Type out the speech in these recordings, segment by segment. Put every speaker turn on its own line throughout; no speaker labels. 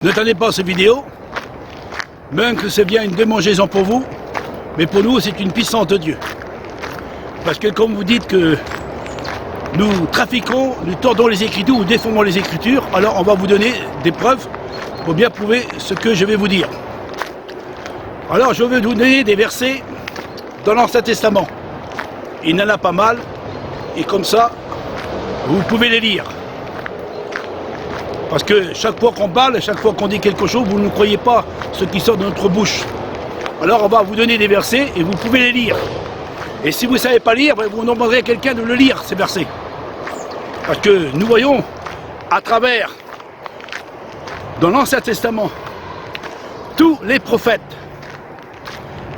N'attendez pas cette vidéo, même que c'est bien une démangeaison pour vous, mais pour nous c'est une puissance de Dieu. Parce que comme vous dites que nous trafiquons, nous tordons les Écritures ou déformons les Écritures, alors on va vous donner des preuves pour bien prouver ce que je vais vous dire. Alors je vais vous donner des versets dans l'Ancien Testament. Il y en a pas mal, et comme ça, vous pouvez les lire. Parce que chaque fois qu'on parle, chaque fois qu'on dit quelque chose, vous ne croyez pas ce qui sort de notre bouche. Alors on va vous donner des versets et vous pouvez les lire. Et si vous ne savez pas lire, vous demanderez à quelqu'un de le lire, ces versets. Parce que nous voyons à travers, dans l'Ancien Testament, tous les prophètes,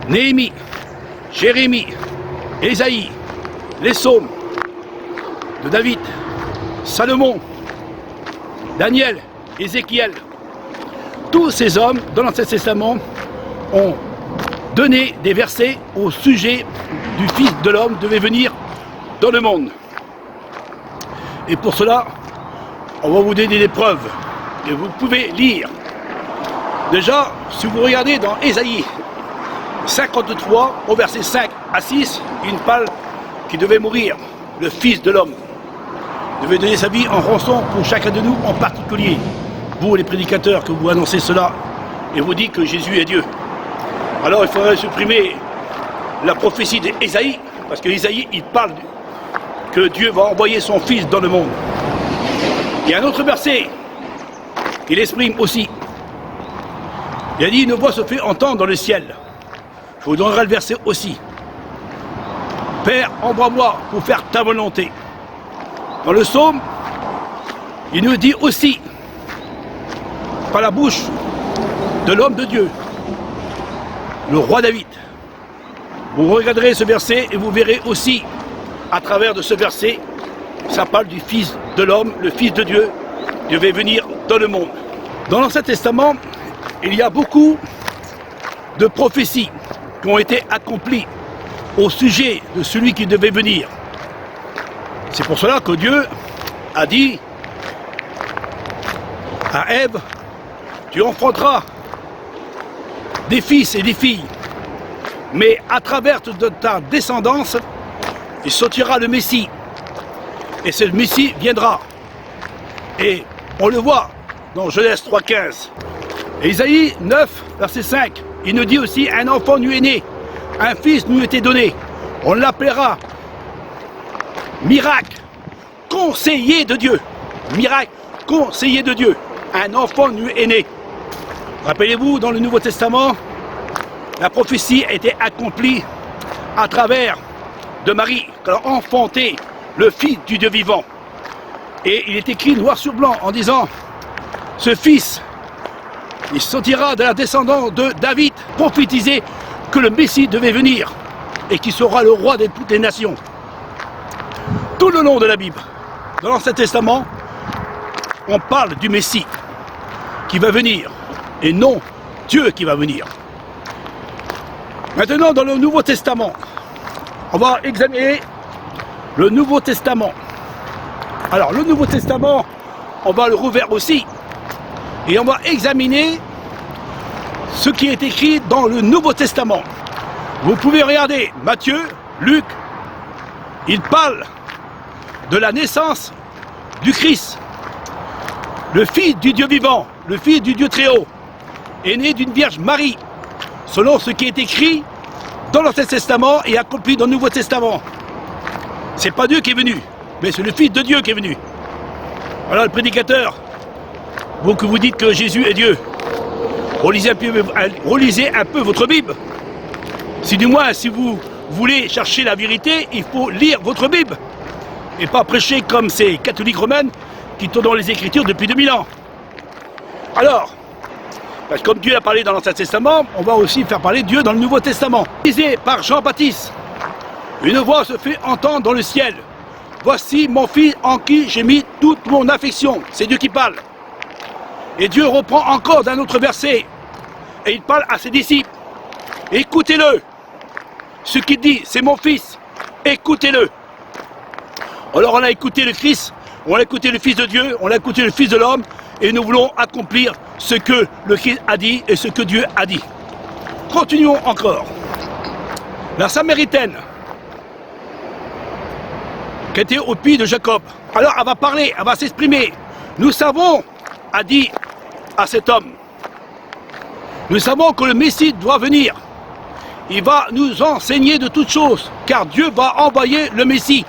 Néhémie, Jérémie, Ésaïe, les psaumes de David, Salomon, Daniel, Ézéchiel, tous ces hommes dans l'Ancien Testament ont donné des versets au sujet du Fils de l'homme devait venir dans le monde. Et pour cela, on va vous donner des preuves et vous pouvez lire. Déjà, si vous regardez dans Ésaïe 53, au verset 5 à 6, il parle qui devait mourir, le Fils de l'homme. Devait donner sa vie en rançon pour chacun de nous en particulier. Vous les prédicateurs que vous annoncez cela et vous dites que Jésus est Dieu. Alors il faudrait supprimer la prophétie d'Ésaïe, parce que Ésaïe il parle que Dieu va envoyer son Fils dans le monde. Il y a un autre verset qui l'exprime aussi. Il a dit une voix se fait entendre dans le ciel. Je vous donnerai le verset aussi. Père, envoie-moi pour faire ta volonté. Dans le psaume, il nous dit aussi, par la bouche de l'homme de Dieu, le roi David. Vous regarderez ce verset et vous verrez aussi, à travers de ce verset, ça parle du Fils de l'homme, le Fils de Dieu, qui devait venir dans le monde. Dans l'Ancien Testament, il y a beaucoup de prophéties qui ont été accomplies au sujet de celui qui devait venir. C'est pour cela que Dieu a dit à Ève, tu enfanteras des fils et des filles, mais à travers de ta descendance, il sortira le Messie. Et ce Messie viendra. Et on le voit dans Genèse 3,15. Et Isaïe 9, verset 5, il nous dit aussi, un enfant nous est né, un fils nous était donné, on l'appellera miracle, conseiller de Dieu. Miracle, conseiller de Dieu. Un enfant nous est né. Rappelez-vous, dans le Nouveau Testament, la prophétie a été accomplie à travers de Marie, qui a enfanté le Fils du Dieu vivant. Et il est écrit noir sur blanc en disant, ce Fils, il sortira de la descendance de David, prophétisé que le Messie devait venir et qui sera le roi de toutes les nations. Tout le long de la Bible, dans l'Ancien Testament, on parle du Messie qui va venir, et non Dieu qui va venir. Maintenant, dans le Nouveau Testament, on va examiner le Nouveau Testament. Alors, le Nouveau Testament, on va le rouvrir aussi, et on va examiner ce qui est écrit dans le Nouveau Testament. Vous pouvez regarder Matthieu, Luc, il parle de la naissance du Christ, le Fils du Dieu vivant, le Fils du Dieu très haut, est né d'une Vierge Marie, selon ce qui est écrit dans l'Ancien Testament et accompli dans le Nouveau Testament. C'est pas Dieu qui est venu, mais c'est le Fils de Dieu qui est venu. Voilà le prédicateur, vous que vous dites que Jésus est Dieu, relisez un peu votre Bible. Si du moins, si vous voulez chercher la vérité, il faut lire votre Bible. Et pas prêcher comme ces catholiques romaines qui tournent dans les Écritures depuis 2000 ans. Alors, parce que comme Dieu a parlé dans l'Ancien Testament, on va aussi faire parler Dieu dans le Nouveau Testament. Disé par Jean-Baptiste, une voix se fait entendre dans le ciel. Voici mon fils en qui j'ai mis toute mon affection. C'est Dieu qui parle. Et Dieu reprend encore d'un autre verset. Et il parle à ses disciples. Écoutez-le. Ce qu'il dit, c'est mon fils. Écoutez-le. Alors on a écouté le Christ, on a écouté le Fils de Dieu, on a écouté le Fils de l'homme, et nous voulons accomplir ce que le Christ a dit et ce que Dieu a dit. Continuons encore. La Samaritaine, qui était au puits de Jacob, alors elle va parler, elle va s'exprimer. Nous savons, a dit à cet homme, nous savons que le Messie doit venir. Il va nous enseigner de toutes choses, car Dieu va envoyer le Messie.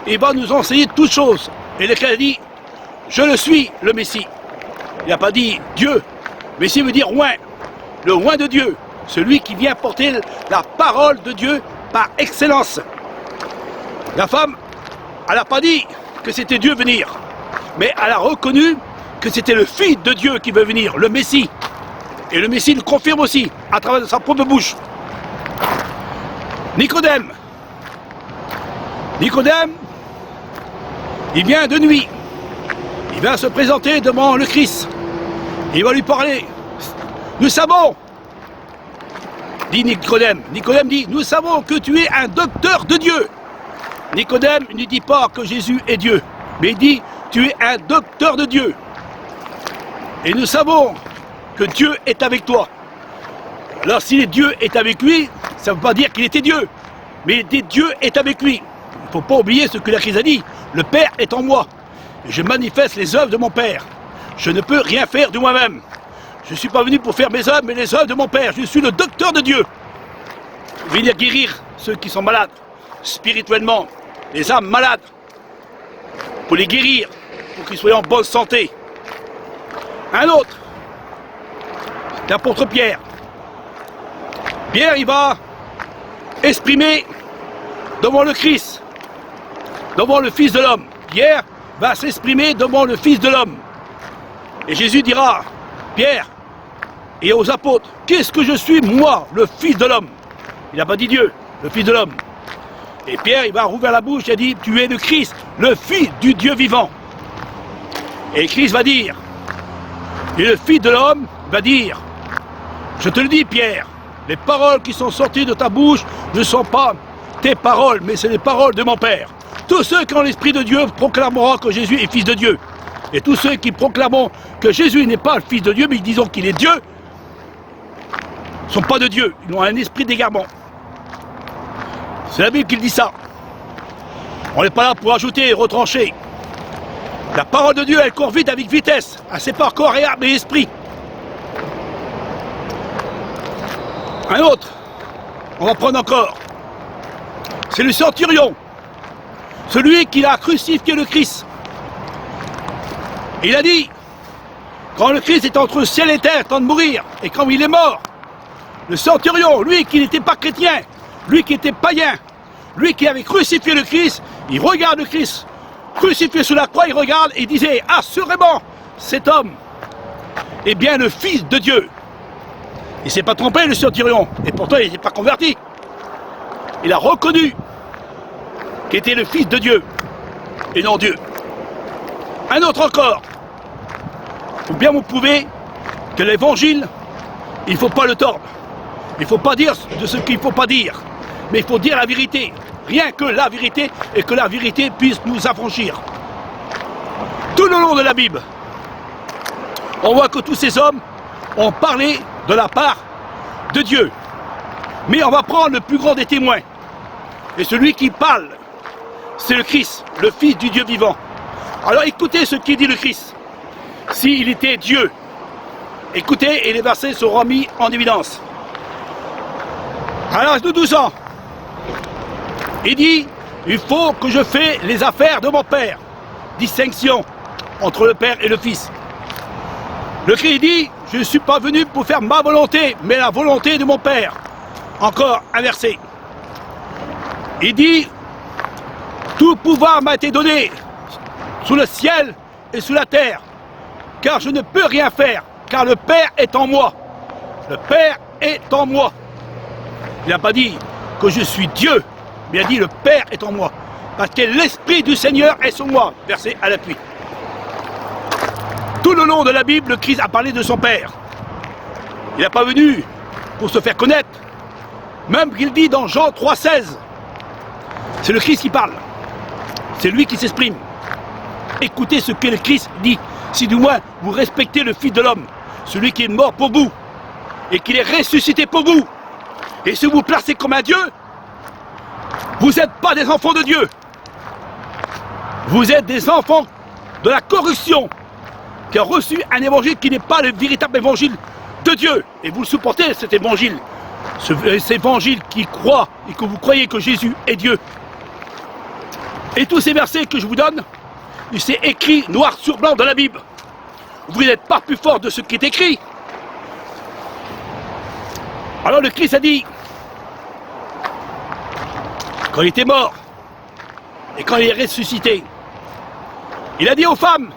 Il va nous enseigner de toutes choses. Et lequel a dit, je le suis, le Messie. Il n'a pas dit Dieu. Messie veut dire oint, le oint de Dieu, celui qui vient porter la parole de Dieu par excellence. La femme, elle n'a pas dit que c'était Dieu venir, mais elle a reconnu que c'était le Fils de Dieu qui veut venir, le Messie. Et le Messie le confirme aussi, à travers sa propre bouche. Nicodème, il vient de nuit. Il vient se présenter devant le Christ. Il va lui parler. Nous savons, dit Nicodème. Nicodème dit, nous savons que tu es un docteur de Dieu. Nicodème ne dit pas que Jésus est Dieu, mais il dit, tu es un docteur de Dieu. Et nous savons que Dieu est avec toi. Alors si Dieu est avec lui, ça ne veut pas dire qu'il était Dieu, mais Dieu est avec lui. Il ne faut pas oublier ce que la Christ a dit. Le Père est en moi. Je manifeste les œuvres de mon Père. Je ne peux rien faire de moi-même. Je ne suis pas venu pour faire mes œuvres, mais les œuvres de mon Père. Je suis le docteur de Dieu. Venir guérir ceux qui sont malades, spirituellement, les âmes malades, pour les guérir, pour qu'ils soient en bonne santé. Un autre, l'apôtre Pierre. Pierre, il va exprimer devant le Christ, devant le Fils de l'homme. Pierre va s'exprimer devant le Fils de l'homme. Et Jésus dira, Pierre, et aux apôtres, qu'est-ce que je suis, moi, le Fils de l'homme? Il n'a pas dit Dieu, le Fils de l'homme. Et Pierre, il va rouvrir la bouche et dit, tu es le Christ, le Fils du Dieu vivant. Et Christ va dire, et le Fils de l'homme va dire, je te le dis, Pierre, les paroles qui sont sorties de ta bouche ne sont pas tes paroles, mais c'est les paroles de mon Père. Tous ceux qui ont l'Esprit de Dieu proclameront que Jésus est Fils de Dieu. Et tous ceux qui proclameront que Jésus n'est pas le Fils de Dieu, mais disons qu'il est Dieu, ne sont pas de Dieu. Ils ont un esprit d'égarement. C'est la Bible qui dit ça. On n'est pas là pour ajouter et retrancher. La parole de Dieu, elle court vite avec vitesse. Elle sépare corps et âme et esprit. Un autre, on va prendre encore. C'est le centurion. Celui qui a crucifié le Christ. Il a dit, quand le Christ est entre le ciel et terre, temps de mourir, et quand il est mort, le centurion, lui qui n'était pas chrétien, lui qui était païen, lui qui avait crucifié le Christ, il regarde le Christ crucifié sur la croix, il regarde et il disait, assurément, cet homme est bien le Fils de Dieu. Il ne s'est pas trompé, le centurion, et pourtant il n'était pas converti. Il a reconnu qu'il était le Fils de Dieu, et non Dieu. Un autre encore. Faut bien vous prouver que l'évangile, il ne faut pas le tordre. Il ne faut pas dire de ce qu'il ne faut pas dire. Mais il faut dire la vérité. Rien que la vérité, et que la vérité puisse nous affranchir. Tout le long de la Bible, on voit que tous ces hommes ont parlé de la part de Dieu. Mais on va prendre le plus grand des témoins. Et celui qui parle, c'est le Christ, le Fils du Dieu vivant. Alors écoutez ce qu'il dit le Christ. S'il était Dieu, écoutez, et les versets seront mis en évidence. À l'âge de 12 ans, il dit, il faut que je fasse les affaires de mon Père. Distinction entre le Père et le Fils. Le Christ dit, je ne suis pas venu pour faire ma volonté, mais la volonté de mon Père. Encore un verset. Il dit, tout pouvoir m'a été donné sous le ciel et sous la terre, car je ne peux rien faire, car le Père est en moi. Le Père est en moi. Il n'a pas dit que je suis Dieu, mais il a dit le Père est en moi, parce que l'Esprit du Seigneur est sur moi. Verset à l'appui. Tout le long de la Bible, le Christ a parlé de son Père. Il n'est pas venu pour se faire connaître. Même qu'il dit dans Jean 3,16, c'est le Christ qui parle. C'est lui qui s'exprime. Écoutez ce que le Christ dit. Si du moins vous respectez le Fils de l'homme, celui qui est mort pour vous, et qu'il est ressuscité pour vous. Et si vous vous placez comme un Dieu, vous n'êtes pas des enfants de Dieu. Vous êtes des enfants de la corruption, qui ont reçu un évangile qui n'est pas le véritable évangile de Dieu. Et vous le supportez, cet évangile. Cet évangile qui croit et que vous croyez que Jésus est Dieu. Et tous ces versets que je vous donne, c'est écrit noir sur blanc dans la Bible. Vous n'êtes pas plus fort de ce qui est écrit. Alors le Christ a dit, quand il était mort, et quand il est ressuscité, il a dit aux femmes,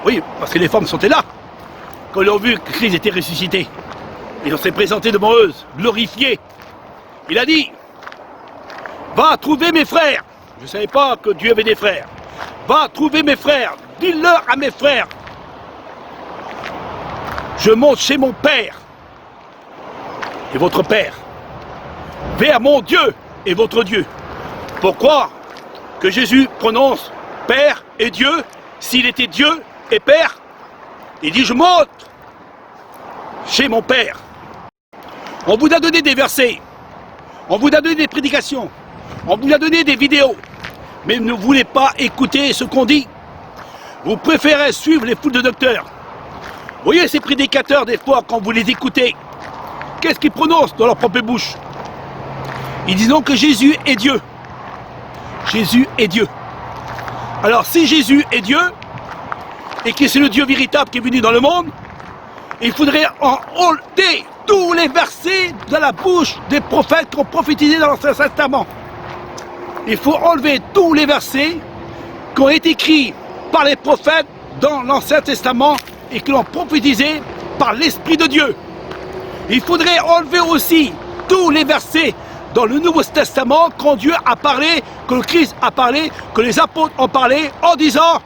oui, parce que les femmes sont là, quand ils ont vu que Christ était ressuscité, ils s'est présenté devant eux, glorifié. Il a dit, va trouver mes frères. Je ne savais pas que Dieu avait des frères. Va trouver mes frères, dis-leur à mes frères. Je monte chez mon Père et votre Père, vers mon Dieu et votre Dieu. Pourquoi que Jésus prononce Père et Dieu s'il était Dieu et Père? Il dit je monte chez mon Père. On vous a donné des versets, on vous a donné des prédications, on vous a donné des vidéos, mais vous ne voulez pas écouter ce qu'on dit. Vous préférez suivre les foules de docteurs. Vous voyez ces prédicateurs, des fois, quand vous les écoutez, qu'est-ce qu'ils prononcent dans leur propre bouche? Ils disent donc que Jésus est Dieu. Jésus est Dieu. Alors, si Jésus est Dieu, et que c'est le Dieu véritable qui est venu dans le monde, il faudrait enlever tous les versets de la bouche des prophètes qui ont prophétisé dans l'Ancien Testament. Il faut enlever tous les versets qui ont été écrits par les prophètes dans l'Ancien Testament et qui l'ont prophétisé par l'Esprit de Dieu. Il faudrait enlever aussi tous les versets dans le Nouveau Testament quand Dieu a parlé, que le Christ a parlé, que les apôtres ont parlé en disant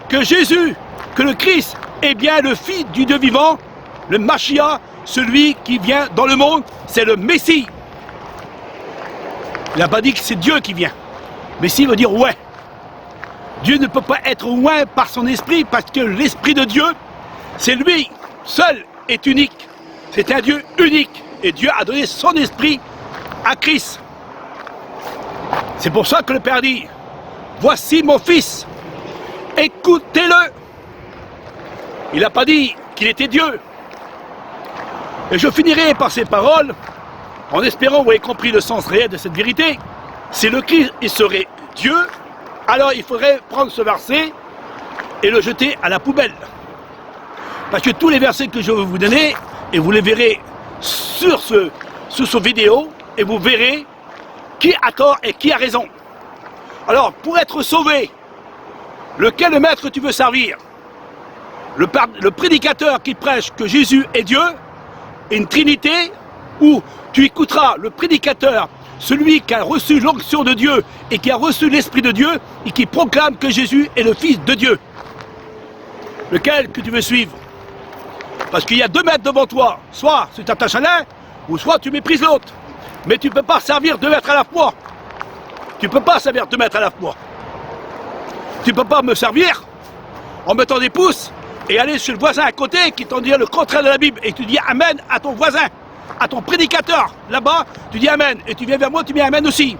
que Jésus, que le Christ est bien le Fils du Dieu vivant, le Mashiach, celui qui vient dans le monde, c'est le Messie. Il n'a pas dit que c'est Dieu qui vient. Messie veut dire ouais. Dieu ne peut pas être loin par son esprit parce que l'Esprit de Dieu, c'est lui, seul est unique. C'est un Dieu unique. Et Dieu a donné son esprit à Christ. C'est pour ça que le Père dit, voici mon fils, écoutez-le. Il n'a pas dit qu'il était Dieu. Et je finirai par ces paroles, en espérant que vous ayez compris le sens réel de cette vérité. Si le Christ il serait Dieu, alors il faudrait prendre ce verset et le jeter à la poubelle. Parce que tous les versets que je vais vous donner, et vous les verrez sur ce vidéo, et vous verrez qui a tort et qui a raison. Alors, pour être sauvé, lequel maître tu veux servir? Le prédicateur qui prêche que Jésus est Dieu, une trinité, ou tu écouteras le prédicateur, celui qui a reçu l'onction de Dieu et qui a reçu l'Esprit de Dieu et qui proclame que Jésus est le Fils de Dieu. Lequel que tu veux suivre? Parce qu'il y a 2 maîtres devant toi, soit tu t'attaches à l'un, ou soit tu méprises l'autre. Mais tu ne peux pas servir 2 maîtres à la fois. Tu ne peux pas servir 2 maîtres à la fois. Tu ne peux pas me servir en mettant des pouces et aller chez le voisin à côté qui t'en dit le contraire de la Bible et tu dis Amen à ton voisin, à ton prédicateur. Là-bas, tu dis Amen et tu viens vers moi, tu dis Amen aussi.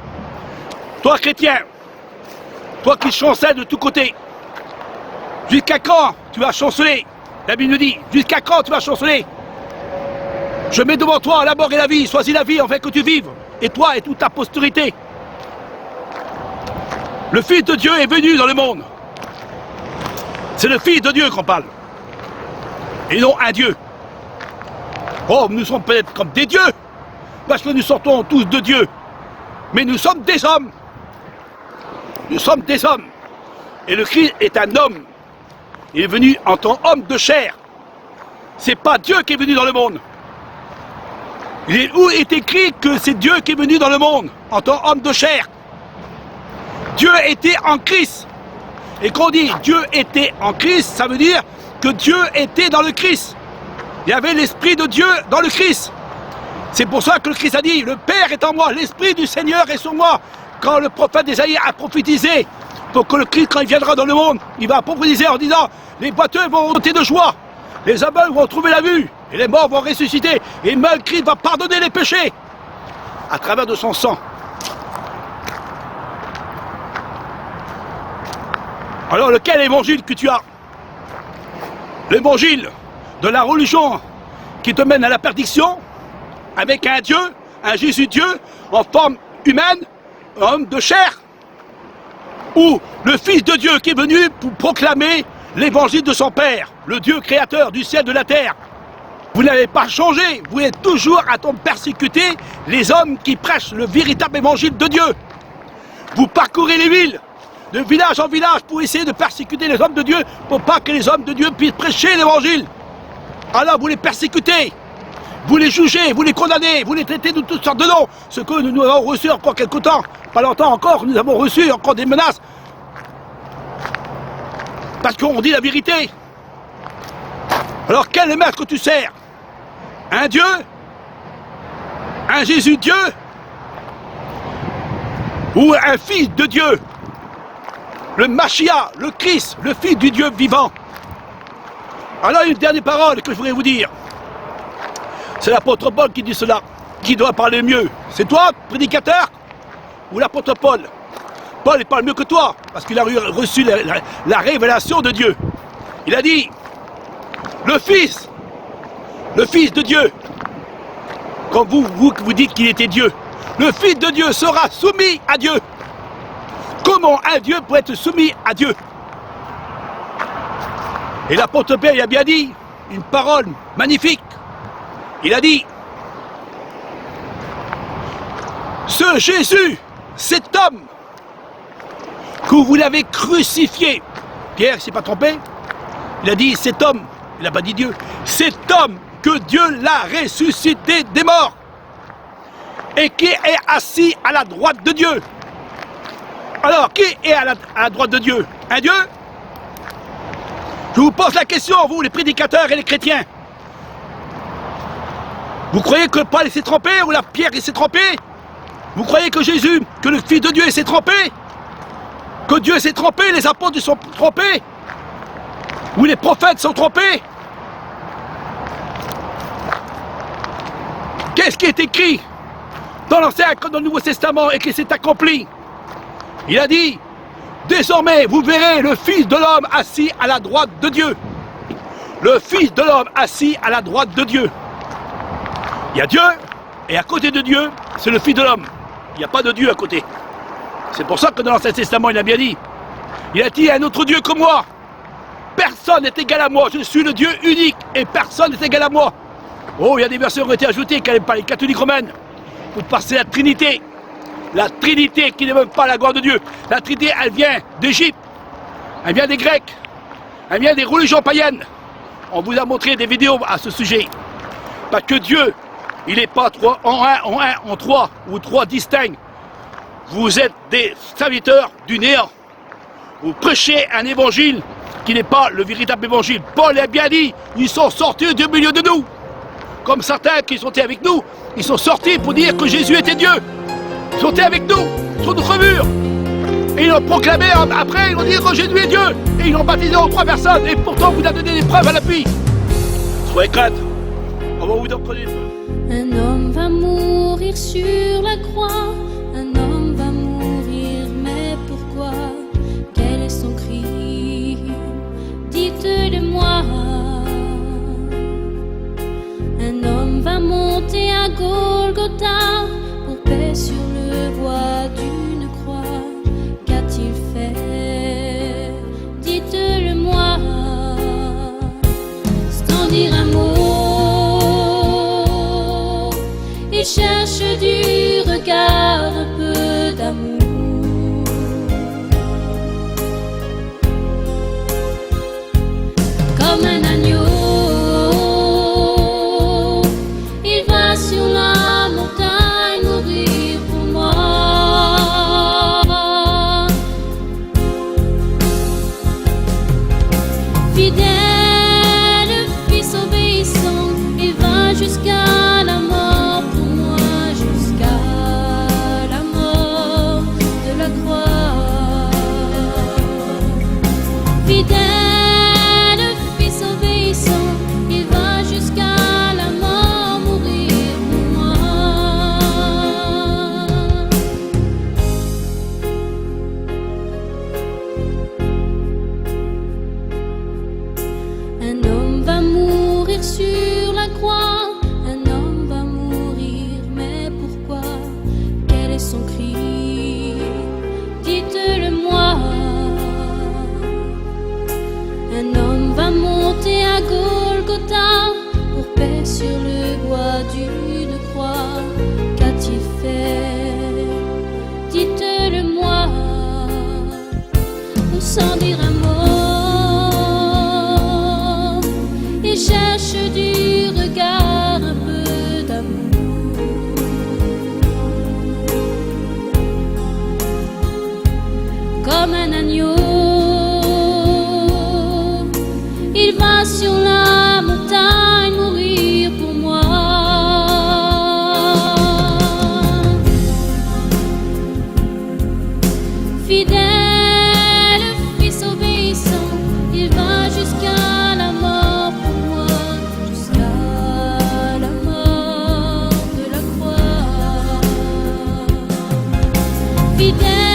Toi chrétien, toi qui chancelles de tous côtés, jusqu'à quand tu vas chanceler? La Bible nous dit, jusqu'à quand tu vas chanceler? Je mets devant toi la mort et la vie, choisis la vie afin que tu vives, et toi et toute ta postérité. Le Fils de Dieu est venu dans le monde. C'est le Fils de Dieu qu'on parle. Et non un Dieu. Oh, nous sommes peut-être comme des dieux, parce que nous sortons tous de Dieu. Mais nous sommes des hommes. Nous sommes des hommes. Et le Christ est un homme. Il est venu en tant qu'homme de chair. C'est pas Dieu qui est venu dans le monde. Où est écrit que c'est Dieu qui est venu dans le monde en tant qu'homme de chair? Dieu était en Christ. Et quand on dit Dieu était en Christ, ça veut dire que Dieu était dans le Christ. Il y avait l'Esprit de Dieu dans le Christ. C'est pour ça que le Christ a dit, le Père est en moi, l'Esprit du Seigneur est sur moi. Quand le prophète Ésaïe a prophétisé, pour que le Christ, quand il viendra dans le monde, il va prophétiser en disant, les boiteux vont monter de joie, Les aveugles vont trouver la vue, et les morts vont ressusciter, et Christ va pardonner les péchés à travers de son sang. Alors lequel évangile que tu as? L'évangile de la religion qui te mène à la perdition, avec un Dieu, un Jésus-Dieu, en forme humaine, homme de chair, ou le Fils de Dieu qui est venu pour proclamer l'évangile de son Père, le Dieu créateur du ciel et de la terre. Vous n'avez pas changé, vous êtes toujours à persécuter les hommes qui prêchent le véritable évangile de Dieu. Vous parcourez les villes, de village en village, pour essayer de persécuter les hommes de Dieu, pour pas que les hommes de Dieu puissent prêcher l'évangile. Alors vous les persécutez, vous les jugez, vous les condamnez, vous les traitez de toutes sortes de noms. Ce que nous avons reçu encore quelque temps, pas longtemps encore, nous avons reçu encore des menaces. Parce qu'on dit la vérité. Alors quel est le maître que tu sers? Un Dieu? Un Jésus-Dieu? Ou un Fils de Dieu? Le Machia, le Christ, le Fils du Dieu vivant. Alors une dernière parole que je voudrais vous dire. C'est l'apôtre Paul qui dit cela. Qui doit parler mieux? C'est toi, prédicateur? Ou l'apôtre Paul? Paul, il parle mieux que toi, parce qu'il a reçu la révélation de Dieu. Il a dit, le Fils de Dieu, comme vous dites qu'il était Dieu, le Fils de Dieu sera soumis à Dieu. Comment un Dieu peut être soumis à Dieu? Et l'apôtre Pierre, il a bien dit, une parole magnifique. Il a dit, ce Jésus, cet homme, que vous l'avez crucifié. Pierre ne s'est pas trompé. Il a dit cet homme, il n'a pas dit Dieu, cet homme que Dieu l'a ressuscité des morts et qui est assis à la droite de Dieu. Alors, qui est à la droite de Dieu? Un Dieu? Je vous pose la question, vous, les prédicateurs et les chrétiens. Vous croyez que Paul s'est trompé ou la Pierre s'est trompé? Vous croyez que Jésus, que le Fils de Dieu s'est trompé? Que Dieu s'est trompé, les apôtres sont trompés? Ou les prophètes sont trompés? Qu'est-ce qui est écrit dans l'Ancien comme dans le Nouveau Testament et qui s'est accompli? Il a dit, désormais vous verrez le Fils de l'homme assis à la droite de Dieu. Le Fils de l'homme assis à la droite de Dieu. Il y a Dieu, et à côté de Dieu, c'est le Fils de l'homme. Il n'y a pas de Dieu à côté. C'est pour ça que dans l'Ancien Testament, il a bien dit, il a dit un autre Dieu que moi. Personne n'est égal à moi, je suis le Dieu unique, et personne n'est égal à moi. Oh, il y a des versions qui ont été ajoutées par les catholiques romaines, pour passer la Trinité. La Trinité qui n'est même pas la gloire de Dieu. La Trinité, elle vient d'Égypte, elle vient des Grecs, elle vient des religions païennes. On vous a montré des vidéos à ce sujet. Parce que Dieu, il n'est pas en trois, ou trois distincts. Vous êtes des serviteurs du néant. Vous prêchez un évangile qui n'est pas le véritable évangile. Paul a bien dit, ils sont sortis du milieu de nous. Comme certains qui sont avec nous, ils sont sortis pour dire que Jésus était Dieu. Ils sont avec nous, sur notre mur. Et ils l'ont proclamé après, ils ont dit que Jésus est Dieu. Et ils l'ont baptisé en 3 personnes. Et pourtant, vous avez donné des preuves à l'appui. Soyez crainte. On va vous donner des preuves.
Un homme va mourir sur la croix. Un homme va mourir, mais pourquoi? Quel est son crime? Dites-le-moi. Un homme va monter à Golgotha pour paix sur le bois d'une croix. Qu'a-t-il fait? Dites-le-moi. Sans dire un mot, il cherche du regard un peu d'amour. Comme un agneau, il va sur la montagne mourir pour moi. Fidèle, fils obéissant, il va jusqu'à la mort pour moi, jusqu'à du regard un peu d'amour. Comme un agneau, il va sur la montagne mourir pour moi. Fidèle, fils obéissant, il va jusqu'à la mort pour moi, jusqu'à la mort de la croix. Fidèle,